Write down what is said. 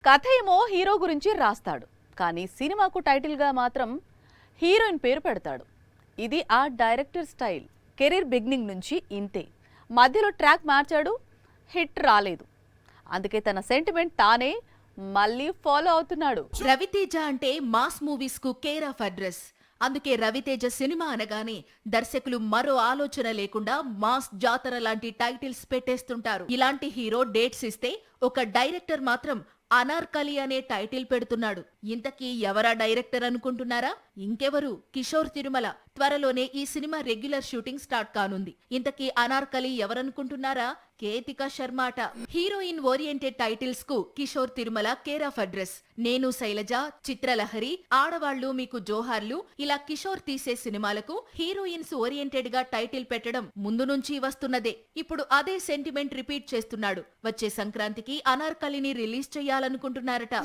కథ ఏమో హీరో గురించి రాస్తాడు, కానీ సినిమాకు టైటిల్గా మాత్రం హీరోయిన్ పేరు పెడతాడు. ఇది ఆ డైరెక్టర్ స్టైల్. కెరీర్ బిగినింగ్ నుంచి ఇంతే. మధ్యలో ట్రాక్ మార్చాడు, హిట్ రాలేదు. అందుకే తన సెంటిమెంట్ తానే మళ్ళీ ఫాలో అవుతున్నాడు. రవితేజ అంటే మాస్ మూవీస్ కు కేర్ ఆఫ్ అడ్రస్. అందుకే రవితేజ సినిమా అనగానే దర్శకులు మరో ఆలోచన లేకుండా మాస్ జాతర లాంటి టైటిల్స్ పెట్టేస్తుంటారు. ఇలాంటి హీరో డేట్స్ ఇస్తే ఒక డైరెక్టర్ మాత్రం అనార్కలి అనే టైటిల్ పెడుతున్నాడు. ఇంతకీ ఎవరా డైరెక్టర్ అనుకుంటున్నారా? ఇంకెవరు, కిషోర్ తిరుమల. త్వరలోనే ఈ సినిమా రెగ్యులర్ షూటింగ్ స్టార్ట్ కానుంది. ఇంతకీ అనార్కలి ఎవరనుకుంటున్నారా? కేతిక శర్మ అట. హీరోయిన్ ఓరియంటెడ్ టైటిల్స్ కు Kishore Tirumala care of address. నేను శైలజ, చిత్రలహరి, ఆడవాళ్లు మీకు జోహార్లు ఇలా కిషోర్ తీసే సినిమాలకు హీరోయిన్స్ ఓరియంటెడ్ గా టైటిల్ పెట్టడం ముందు నుంచి వస్తున్నదే. ఇప్పుడు అదే సెంటిమెంట్ రిపీట్ చేస్తున్నాడు. వచ్చే సంక్రాంతికి అనార్కలిని రిలీజ్ చేయాలనుకుంటున్నారట.